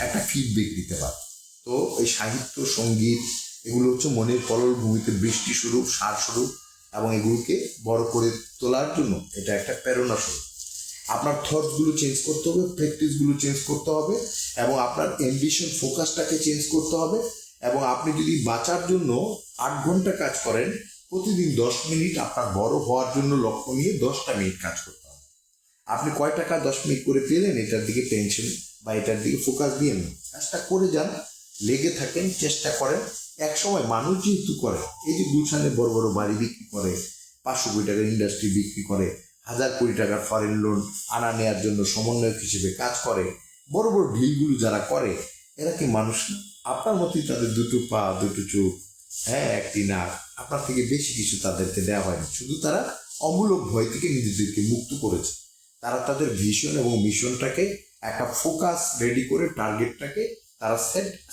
একটা ফিডব্যাক দিতে পারে। তো এই সাহিত্য, সঙ্গীত, এগুলো হচ্ছে মনের পলল ভূমিতে বৃষ্টি স্বরূপ, সার স্বরূপ, এবং এগুলোকে বড় করে তোলার জন্য এটা একটা প্রেরণা স্বরূপ। আপনার থটসগুলো চেঞ্জ করতে হবে, প্র্যাকটিসগুলো চেঞ্জ করতে হবে, এবং আপনার অ্যাম্বিশন, ফোকাসটাকে চেঞ্জ করতে হবে। এবং আপনি যদি বাঁচার জন্য 8 ঘন্টা কাজ করেন, প্রতিদিন 10 মিনিট আপনার বড় হওয়ার জন্য লক্ষ্য নিয়ে 10টা মিনিট কাজ করতে হবে। আপনি কয় টাকা 10 মিনিট করে পেলেন, এটার দিকে টেনশন বা এটার দিকে ফোকাস দিয়ে না, কাজটা করে যান, লেগে থাকেন, চেষ্টা করেন। এক সময় মানুষ যেহেতু করে, এই যে গুলশানে বড় বড় বাড়ি বিক্রি করে, 500 কোটি টাকার ইন্ডাস্ট্রি বিক্রি করে, 1000 কোটি টাকার ফরেন লোন আনা নেওয়ার জন্য সমন্বয়ক হিসেবে কাজ করে, বড় বড় ডিলগুলো যারা করে, এরা কি মানুষ না? আপনার মতোই তাদের দুটো পা, দুটো চোখ, হ্যাঁ, একটি নাক, আপনার থেকে বেশি কিছু তাদেরকে দেওয়া হয়নি। শুধু তারা অমূলক ভয় থেকে নিজেদেরকে মুক্ত করেছে। তারা তাদের ভিশন এবং মিশনটাকে একটা ফোকাস রেডি করে, টার্গেটটাকে তারা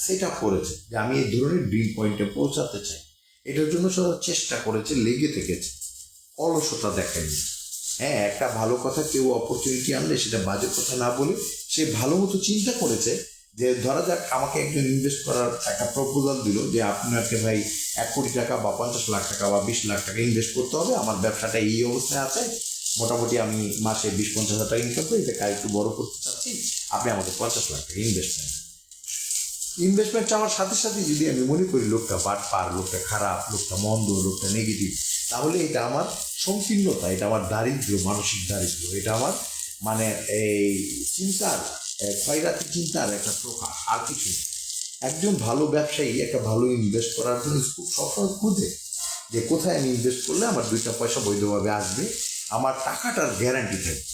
সেট আপ করেছে যে আমি এই ধরনের ড্রিম পয়েন্টে পৌঁছাতে চাই। এটার জন্য সবাই চেষ্টা করেছে, লেগে থেকেছে, অলসতা দেখেনি। হ্যাঁ, একটা ভালো কথা, কেউ অপরচুনিটি আনলে সেটা বাজে কথা না বলে সে ভালো মতো চিন্তা করেছে যে ধরা যাক আমাকে একজন ইনভেস্ট করার একটা প্রপোজাল দিল যে আপনাকে ভাই 1 কোটি টাকা বা 50 লাখ টাকা বা 20 লাখ টাকা ইনভেস্ট করতে হবে, আমার ব্যবসাটা এই অবস্থায় আছে, মোটামুটি আমি মাসে 20-50 হাজার টাকা ইনকাম করি, এটাকে একটু বড় করতে চাচ্ছি, আপনি আমাকে 50 লাখ টাকা ইনভেস্টমেন্ট চাওয়ার সাথে সাথে যদি আমি মনে করি লোকটা বাটপার, লোকটা খারাপ, লোকটা মন্দ, লোকটা নেগেটিভ, তাহলে এটা আমার সংকীর্ণতা, এটা আমার দারিদ্র, মানসিক দারিদ্র, এটা আমার মানে এই চিন্তার খয়রাতি চিন্তার একটা প্রকাশ, আর কিছু। একজন ভালো ব্যবসায়ী একটা ভালো ইনভেস্ট করার জন্য খুব সবসময় খুঁজে যে কোথায় আমি ইনভেস্ট করলে আমার 2টা পয়সা বৈধভাবে আসবে, আমার টাকাটার গ্যারান্টি থাকবে।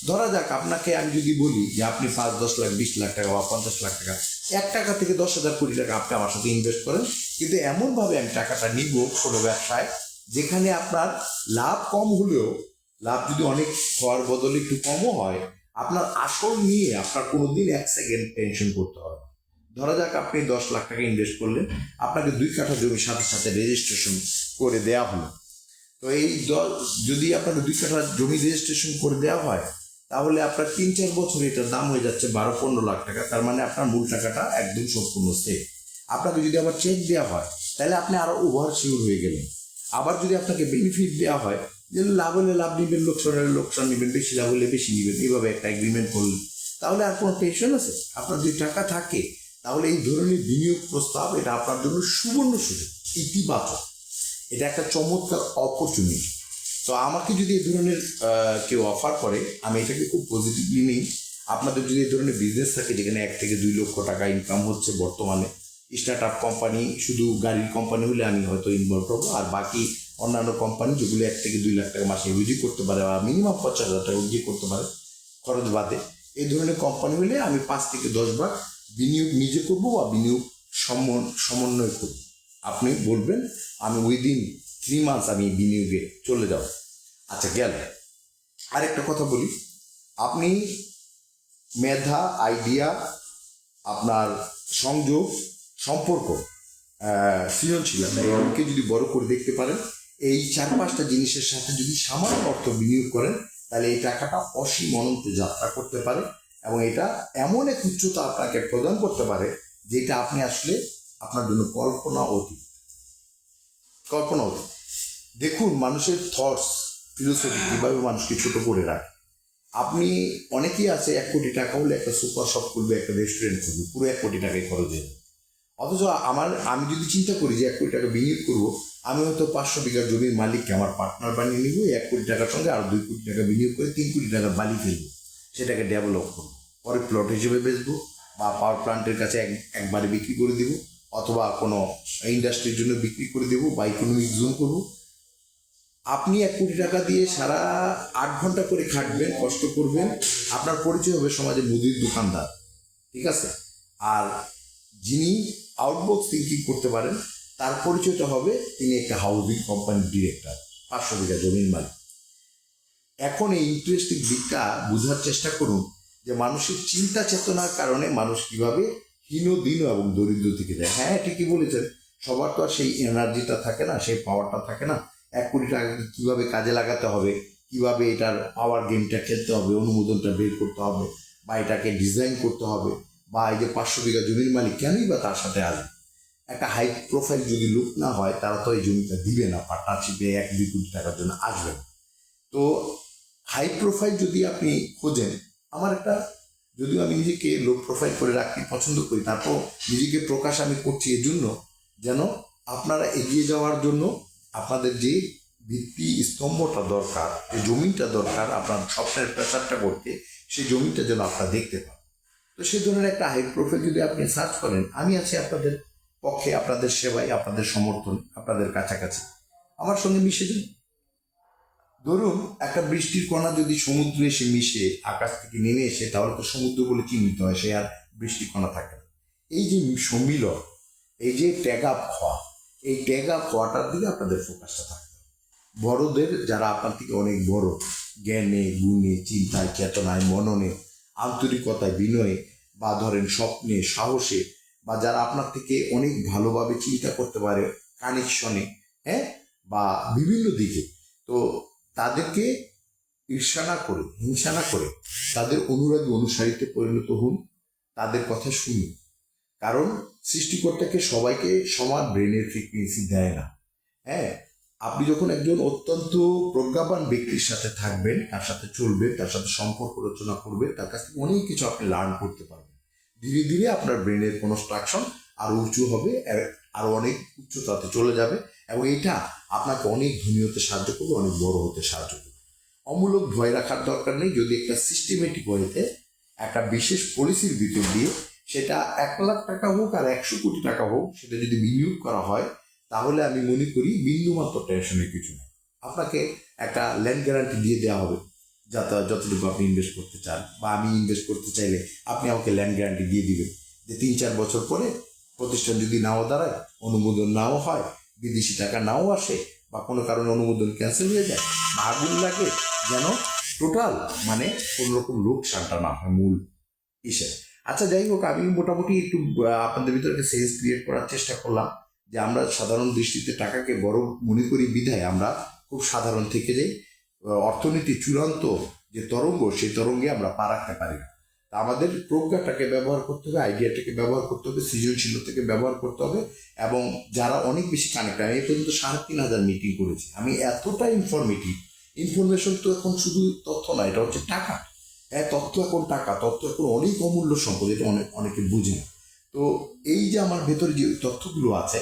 ধরা যাক আপনাকে আমি যদি বলি যে আপনি 5-10 লাখ, 20 লাখ টাকা বা 50 লাখ টাকা, 1 টাকা থেকে 10,000 কোটি টাকা আপনি আমার সাথে ইনভেস্ট করেন, কিন্তু এমনভাবে আমি টাকাটা নিব কোনো ব্যবসায় যেখানে আপনার লাভ কম হলেও, লাভ যদি অনেক হওয়ার বদলে একটু কমও হয়, আপনার আসল নিয়ে আপনার কোনোদিন 1 সেকেন্ড টেনশন করতে হবে। ধরা যাক আপনি 10 লাখ টাকা ইনভেস্ট করলেন, আপনাকে 2 কাঠা জমির সাথে সাথে রেজিস্ট্রেশন করে দেওয়া হলো। তো এই যদি আপনাকে 2 কাঠা জমি রেজিস্ট্রেশন করে দেওয়া হয়, তাহলে আপনার 3-4 বছর এটার দাম হয়ে যাচ্ছে 12-15 লাখ টাকা। তার মানে আপনার মূল টাকাটা একদম সম্পূর্ণ সেফ। আপনাকে যদি আবার চেক দেওয়া হয়, তাহলে আপনি আরো ওভার শিওর হয়ে গেলেন। আবার যদি আপনাকে বেনিফিট দেওয়া হয়, যে লাভ হলে লাভ নিবেন, লোকসান হলে লোকসান নিবেন, বেশি লাভ হলে বেশি নিবেন, এইভাবে একটা এগ্রিমেন্ট করলেন, তাহলে আর কোনো টেনশন আছে? আপনার যদি টাকা থাকে, তাহলে এই ধরনের বিনিয়োগ প্রস্তাব এটা আপনার জন্য সুবর্ণ সুযোগ, ইতিবাচক, এটা একটা চমৎকার অপরচুনিটি। তো আমাকে যদি এই ধরনের কেউ অফার করে, আমি এটাকে খুব পজিটিভলি নিই। আপনাদের যদি এই ধরনের বিজনেস থাকে যেখানে 1 থেকে 2 লক্ষ টাকা ইনকাম হচ্ছে বর্তমানে, স্টার্ট আপ কোম্পানি, শুধু গাড়ির কোম্পানি হলে আমি হয়তো ইনভলভ হবো, আর বাকি অন্যান্য কোম্পানি যেগুলো 1 থেকে 2 লাখ টাকা মাসে রুজি করতে পারে বা মিনিমাম 50,000 টাকা রুজি করতে পারে খরচ বাদে, এই ধরনের কোম্পানি হলে আমি 5 থেকে 10 বার বিনিয়োগ নিজে করবো বা বিনিয়োগ সমন্বয় করবো। আপনি বলবেন আমি উইদিন 3 মান্থস আমি বিনিয়োগে চলে যাব। আচ্ছা, গেল। আরেকটা কথা বলি, আপনি মেধা, আইডিয়া, আপনার সংযোগ, সম্পর্ক, সৃজনশীলতা, এগুলোকে যদি বড় করে দেখতে পারেন, এই 4-5টা জিনিসের সাথে যদি সামান্য অর্থ বিনিয়োগ করেন, তাহলে এই টাকাটা অসীম অনন্তে যাত্রা করতে পারে এবং এটা এমন এক উচ্চতা আপনাকে প্রদান করতে পারে যেটা আপনি আসলে আপনার জন্য কল্পনা অতীত। দেখুন মানুষের থটস, ফিলোসফি কীভাবে মানুষকে ছোট করে রাখে। আপনি অনেকেই আছে 1 কোটি টাকা হলে একটা সুপার শপ করবে, একটা রেস্টুরেন্ট করবে, পুরো 1 কোটি টাকায় খরচ হয়ে যাবে। অথচ আমি যদি চিন্তা করি যে 1 কোটি টাকা বিনিয়োগ করবো, আমি হয়তো 500 বিঘা জমির মালিককে আমার পার্টনার বানিয়ে নিব, 1 কোটি টাকার সঙ্গে আর 2 কোটি টাকা বিনিয়োগ করে 3 কোটি টাকার বালি ফেলবো, সেটাকে ডেভেলপ করবো, পরে প্লট হিসেবে বেচবো বা পাওয়ার প্লান্টের কাছে একবারে বিক্রি করে দিব, অথবা কোনো ইন্ডাস্ট্রির জন্য বিক্রি করে দেবো বা ইকোনমিক জোন করবো। আপনি 1 কোটি টাকা দিয়ে সারা 8 ঘন্টা করে খাটবেন, কষ্ট করবেন, আপনার পরিচয় হবে সমাজে মুদির দোকানদার, ঠিক আছে? আর যিনি আউটবক্স থিঙ্কিং করতে পারেন, তার পরিচয়টা হবে তিনি একটা হাউজিং কোম্পানির ডিরেক্টর, 500 বিঘা জমির মালিক। এখন এই ইন্টারেস্টিং দিকটা বোঝার চেষ্টা করুন যে মানুষের চিন্তা চেতনার কারণে মানুষ কিভাবে হীন এবং দরিদ্র থেকে যায়। হ্যাঁ, ঠিকই বলেছেন, সবার তো আর সেই এনার্জিটা থাকে না, সেই পাওয়ারটা থাকে না। 1 কোটি টাকাকে কীভাবে কাজে লাগাতে হবে, কিভাবে এটার পাওয়ার গেমটা খেলতে হবে, অনুমোদনটা বের করতে হবে, বা এটাকে ডিজাইন করতে হবে, বা এই যে 500 বিঘা জমির মালিক কেনই বা তার সাথে আসবে। একটা হাই প্রোফাইল যদি লোক না হয়, তারা তো এই জমিটা দিবে না, পার্টনারশিপে 1-2 কোটি টাকার জন্য আসবে না। তো হাই প্রোফাইল যদি আপনি খোঁজেন, যদিও আমি নিজেকে লো প্রোফাইল করে রাখতে পছন্দ করি, তারপর নিজেকে প্রকাশ আমি করছি এর জন্য যেন আপনারা এগিয়ে যাওয়ার জন্য আপনাদের যে ভিত্তি স্তম্ভটা দরকার, যে জমিটা দরকার আপনার স্বপ্নের প্রেসারটা করতে, সেই জমিটা যেন আপনারা দেখতে পান। তো সেই ধরনের একটা হাই প্রোফাইল যদি আপনি সার্চ করেন, আমি আছি আপনাদের পক্ষে, আপনাদের সেবায়, আপনাদের সমর্থন, আপনাদের কাছাকাছি আমার সঙ্গে মিশে যান। ধরুন একটা বৃষ্টির কণা যদি সমুদ্রে এসে মিশে আকাশ থেকে নেমে এসে, তাহলে তো সমুদ্র বলে চিহ্নিত হয়, সে আর বৃষ্টির কণা থাকে না। এই যে সম্মিলন, এই যে ট্যাগ আপ হওয়া, এই ট্যাগ আপ হওয়াটার দিকে আপনাদের ফোকাসটা থাকবে। বড়দের যারা আপনার থেকে অনেক বড়, জ্ঞানে গুণে চিন্তায় চেতনায় মননে আন্তরিকতায় বিনয়ে বা ধরেন স্বপ্নে সাহসে, বা যারা আপনার থেকে অনেক ভালোভাবে চিন্তা করতে পারে কানেকশনে, হ্যাঁ, বা বিভিন্ন দিকে, তো তাদেরকে ঈর্ষা না করে হিংসা না করে তাদের অনুরাগী অনুসারীতে পরিণত হন, তাদের কথা শুনুন। কারণ সৃষ্টিকর্তাকে সবাইকে সমান ব্রেনের ফ্রিকুয়েন্সি দেয় না। হ্যাঁ, আপনি যখন একজন অত্যন্ত প্রজ্ঞাবান ব্যক্তির সাথে থাকবেন, তার সাথে চলবেন, তার সাথে সম্পর্ক রচনা করবেন, তার কাছ থেকে অনেক কিছু আপনি লার্ন করতে পারবেন। ধীরে ধীরে আপনার ব্রেনের কনস্ট্রাকশন আরো উঁচু হবে, আরো অনেক উচ্চতাতে চলে যাবে, এবং এটা আপনাকে অনেক ধনী হতে সাহায্য করবে, অনেক বড় হতে সাহায্য করবে। অমূলক ভয় রাখার দরকার নেই। যদি একটা সিস্টেমেটিক ওয়েতে একটা বিশেষ পলিসির ভিতর দিয়ে, সেটা 1,00,000 টাকা হোক আর 100 কোটি টাকা হোক, সেটা যদি বিনিয়োগ করা হয়, তাহলে আমি মনে করি বিন্দুমাত্র টেনশনের কিছু নেই। আপনাকে একটা ল্যান্ড গ্যারান্টি দিয়ে দেওয়া হবে, যতটুকু আপনি ইনভেস্ট করতে চান, বা আমি ইনভেস্ট করতে চাইলে আপনি আমাকে ল্যান্ড গ্যারান্টি দিয়ে দিবেন যে 3-4 বছর পরে প্রতিষ্ঠান যদি নাও দাঁড়ায়, অনুমোদন নাও হয়, বিদেশি টাকা নাও আসে, বা কোনো কারণে অনুমোদন ক্যান্সেল হয়ে যায়, আগুন লাগে, যেন টোটাল মানে কোনো রকম লোকসানটা না হয় মূল ইসে। আচ্ছা, যাই হোক, আমি মোটামুটি একটু আপনাদের ভিতরে একটা সেন্স ক্রিয়েট করার চেষ্টা করলাম যে আমরা সাধারণ দৃষ্টিতে টাকাকে বড় মনে করি বিধায় আমরা খুব সাধারণ থেকে যাই। অর্থনীতি চূড়ান্ত যে তরঙ্গ, সেই তরঙ্গে আমরা পা রাখতে পারি না। তা আমাদের প্রজ্ঞাটাকে ব্যবহার করতে হবে, আইডিয়াটাকে ব্যবহার করতে হবে, সৃজনশীলতাকে ব্যবহার করতে হবে। এবং যারা অনেক বেশি কানেক্ট, আমি এই পর্যন্ত 3,500 মিটিং করেছি, আমি এতটা ইনফরমেটিভ। ইনফরমেশন তো এখন শুধু তথ্য না, এটা হচ্ছে টাকা। হ্যাঁ, তথ্য এখন টাকা, তথ্য এখন অনেক অমূল্য সম্পদ, এটা অনেকে বুঝে না। তো এই যে আমার ভেতরে যে তথ্যগুলো আছে,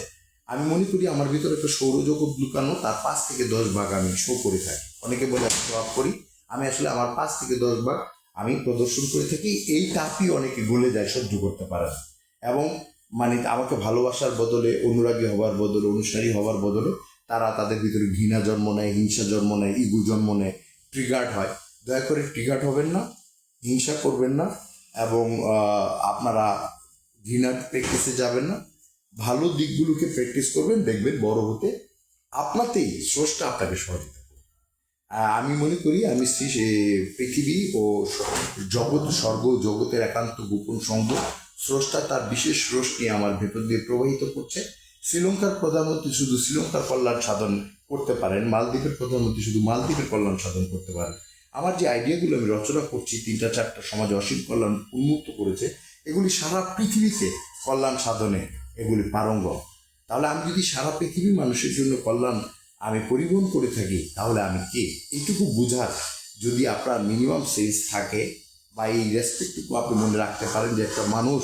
আমি মনে করি আমার ভিতরে একটা সৌরজগৎ লুকানো, তার 5 থেকে 10 ভাগ আমি শো করে থাকি। অনেকে বলে আমি শো আপ করি, আমি আসলে আমার 5 থেকে 10 ভাগ আমি প্রদর্শন করে থাকি। এই তাপই অনেকে গলে যায়, সহ্য করতে পারে না। এবং মানে আমাকে ভালোবাসার বদলে, অনুরাগী হবার বদলে, অনুসারী হবার বদলে তারা তাদের ভিতরে ঘৃণা জন্ম নেয়, হিংসা জন্ম নেয়, ইগো জন্ম নেয়, ট্রিগার্ড হয়। দয়া করে ট্রিগার্ড হবেন না, হিংসা করবেন না, এবং আপনারা ঘৃণার প্র্যাকটিসে যাবেন না। ভালো দিকগুলোকে প্র্যাকটিস করবেন, দেখবেন বড় হতে আপনাতেই স্রষ্টা আপনাকে সহযোগিতা করবে। আমি মনে করি আমি পৃথিবী ও জগৎ, স্বর্গ জগতের একান্ত গোপন সঙ্গ, স্রষ্টা তার বিশেষ রশ্মি আমার ভেতর দিয়ে প্রবাহিত করছে। শ্রীলঙ্কার প্রধানমন্ত্রী শুধু শ্রীলঙ্কার কল্যাণ সাধন করতে পারেন, মালদ্বীপের প্রধানমন্ত্রী শুধু মালদ্বীপের কল্যাণ সাধন করতে পারেন। আমার যে আইডিয়াগুলো আমি রচনা করছি, 3-4টা সমাজে অসীম কল্যাণ উন্মুক্ত করেছে, এগুলি সারা পৃথিবীতে কল্যাণ সাধনে এগুলি পারঙ্গম। তাহলে আমি যদি সারা পৃথিবীর মানুষের জন্য কল্যাণ আমি পরিবহন করে থাকি, তাহলে আমি কে? এইটুকু বোঝার যদি আপনার মিনিমাম সেন্স থাকে, বা এই রেসপেক্টটুকু আপনি মনে রাখতে পারেন যে একটা মানুষ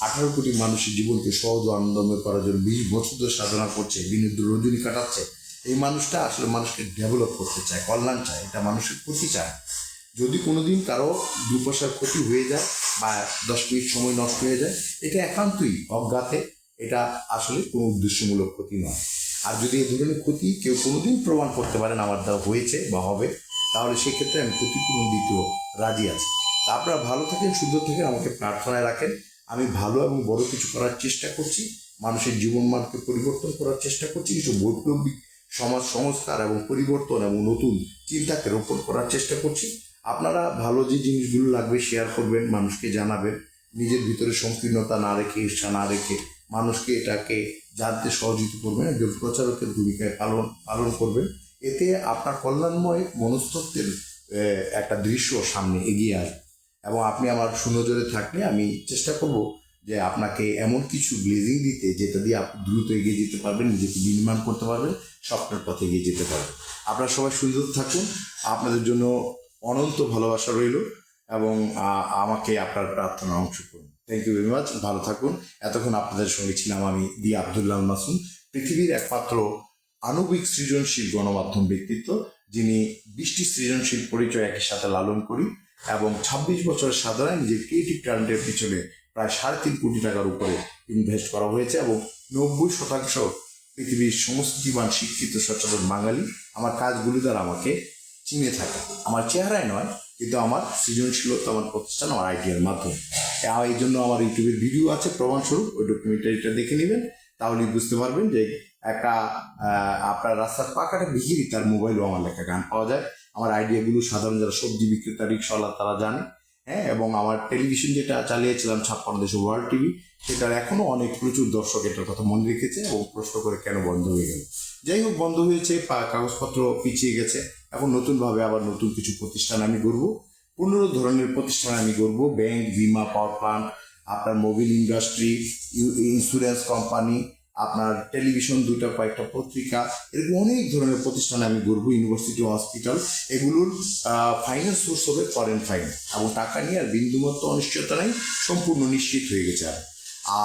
18 কোটি মানুষের জীবনকে সহজ ও আনন্দময় করার জন্য 20 বছর ধরে সাধনা করছে, বিনোদ রজনী কাটাচ্ছে, এই মানুষটা আসলে মানুষকে ডেভেলপ করতে চায়, কল্যাণ চায়, এটা মানুষের ক্ষতি চায়। যদি কোনোদিন কারো 2 পয়সার ক্ষতি হয়ে যায়, বা 10 মিনিট সময় নষ্ট হয়ে যায়, এটা একান্তই অজ্ঞাতে, এটা আসলে কোনো উদ্দেশ্যমূলক ক্ষতি নয়। আর যদি এই ধরনের ক্ষতি কেউ কোনোদিন প্রমাণ করতে পারেন আমার দ্বারা হয়েছে বা হবে, তাহলে সেক্ষেত্রে আমি ক্ষতিপূরণ দিতেও রাজি আছি। তা আপনারা ভালো থাকেন, সুন্দর থাকেন, আমাকে প্রার্থনায় রাখেন। আমি ভালো এবং বড় কিছু করার চেষ্টা করছি, মানুষের জীবনমানকে পরিবর্তন করার চেষ্টা করছি, কিছু বৈপ্লবিক সমাজ সংস্কার এবং পরিবর্তন এবং নতুন চিন্তাকে রোপণ করার চেষ্টা করছি। আপনারা ভালো যে জিনিসগুলো লাগবে শেয়ার করবেন, মানুষকে জানাবেন, নিজের ভিতরে সংকীর্ণতা না রেখে, ঈর্ষা না রেখে মানুষকে এটাকে জানতে সহযোগিতা করবেন, একজন প্রচারকের ভূমিকায় পালন করবেন। এতে আপনার কল্যাণময় মনস্তত্ত্বের একটা দৃশ্য সামনে এগিয়ে আসবে, এবং আপনি আমার সুনজরে থাকলে আমি চেষ্টা করব যে আপনাকে এমন কিছু ব্লেজিং দিতে, যেটা দিয়ে আপনি দ্রুত এগিয়ে যেতে পারবেন, নিজেকে নির্মাণ করতে পারবেন, স্বপ্নের পথে এগিয়ে যেতে পারবেন। আপনারা সবাই সুন্দর থাকুন, আপনাদের জন্য অনন্ত ভালোবাসা রইল, এবং আমাকে আপনার প্রার্থনা অংশ করুন। থ্যাংক ইউ ভেরি মাচ, ভালো থাকুন। এতক্ষণ আপনাদের সঙ্গে ছিলাম আমি, দি আব্দুল্লাহ মাসুম, পৃথিবীর একমাত্র আণবিক সৃজনশীল গণমাধ্যম ব্যক্তিত্ব, যিনি 20টি সৃজনশীল পরিচয় একই সাথে লালন করি এবং 26 বছরের সাধারণ নিজের ক্রিয়েটিভ ট্যালেন্টের পিছনে প্রায় 3.5 কোটি টাকার উপরে ইনভেস্ট করা হয়েছে এবং 90% পৃথিবীর সংস্কৃতিবান শিক্ষিত সচেতন বাঙালি আমার কাজগুলি দ্বারা আমাকে চিনে থাকে, আমার চেহারায় নয় কিন্তু আমার সৃজনশীলতা, আমার প্রতিষ্ঠান, আমার আইডিয়ার মাধ্যমে। এই জন্য আমার ইউটিউবের ভিডিও আছে প্রমাণস্বরূপ, ওই ডকুমেন্টারিটা দেখে নেবেন, তাহলেই বুঝতে পারবেন যে একটা আপনার রাস্তার পাকাটা ভিখিরি তার মোবাইলেও আমার লেখা গান পাওয়া যায়। আমার আইডিয়াগুলো সাধারণ যারা সবজি বিক্রেতা, রিক্সাওয়ালা তারা জানে। হ্যাঁ, এবং আমার টেলিভিশন যেটা চালিয়েছিলাম 56 দেশে ওয়ার্ল্ড টিভি, সেটার এখনো অনেক প্রচুর দর্শক এটার কথা মনে রেখেছে এবং প্রশ্ন করে কেন বন্ধ হয়ে গেল। যাই হোক, বন্ধ হয়েছে, কাগজপত্র পিছিয়ে গেছে, এখন নতুনভাবে আবার নতুন কিছু প্রতিষ্ঠান আমি গড়ব, 15 ধরনের প্রতিষ্ঠান আমি গড়ব, ব্যাংক, বিমা, পাওয়ার প্লান্ট, আপনার মোবিল ইন্ডাস্ট্রি, ইন্স্যুরেন্স কোম্পানি, আপনার টেলিভিশন, দুইটা কয়েকটা পত্রিকা, এরকম অনেক ধরনের প্রতিষ্ঠান আমি গড়ব, ইউনিভার্সিটি, হসপিটাল। এগুলোর ফাইন্যান্স সোর্স হবে ফরেন ফাইন্যান্স এবং টাকা নিয়ে আর বিন্দুমাত্র অনিশ্চয়তা নেই, সম্পূর্ণ নিশ্চিত হয়ে গেছে।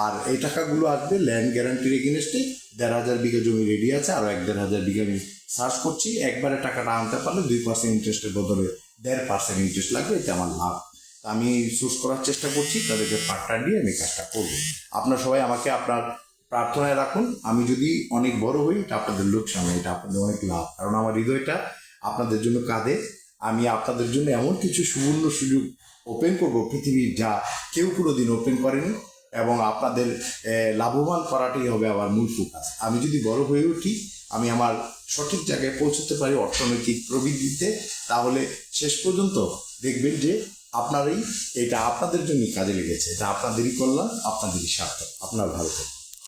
আর এই টাকাগুলো আসবে ল্যান্ড গ্যারান্টির এগেনস্টে। 1,500 বিঘা জমি রেডি আছে, আরও 1,500 বিঘা আমি সার্চ করছি। একবারে টাকাটা আনতে পারলে 2% ইন্টারেস্টের বদলে 1.5% ইন্টারেস্ট লাগবে, এটা আমার লাভ। আমি সোর্স করার চেষ্টা করছি, তাদেরকে পার্টনার দিয়ে আমি কাজটা করব। আপনারা সবাই আমাকে আপনার প্রার্থনায় রাখুন। আমি যদি অনেক বড় হই, এটা আপনাদের লোকসান, এটা আপনাদের অনেক লাভ, কারণ আমার হৃদয়টা আপনাদের জন্য কাঁদে। আমি আপনাদের জন্য এমন কিছু সুবর্ণ সুযোগ ওপেন করব পৃথিবীর, যা কেউ কোনোদিন ওপেন করেনি, এবং আপনাদের লাভবান করাটাই হবে আমার মূল ফোকাস। আমি যদি বড় হয়ে উঠি, আমি আমার সঠিক জায়গায় পৌঁছতে পারি অর্থনৈতিক প্রবৃদ্ধিতে, তাহলে শেষ পর্যন্ত দেখবেন যে আপনারই এটা আপনাদের জন্যই কাজে লেগেছে, এটা আপনাদেরই কল্যাণ, আপনাদেরই স্বার্থ। আপনার ভালো থাকবে।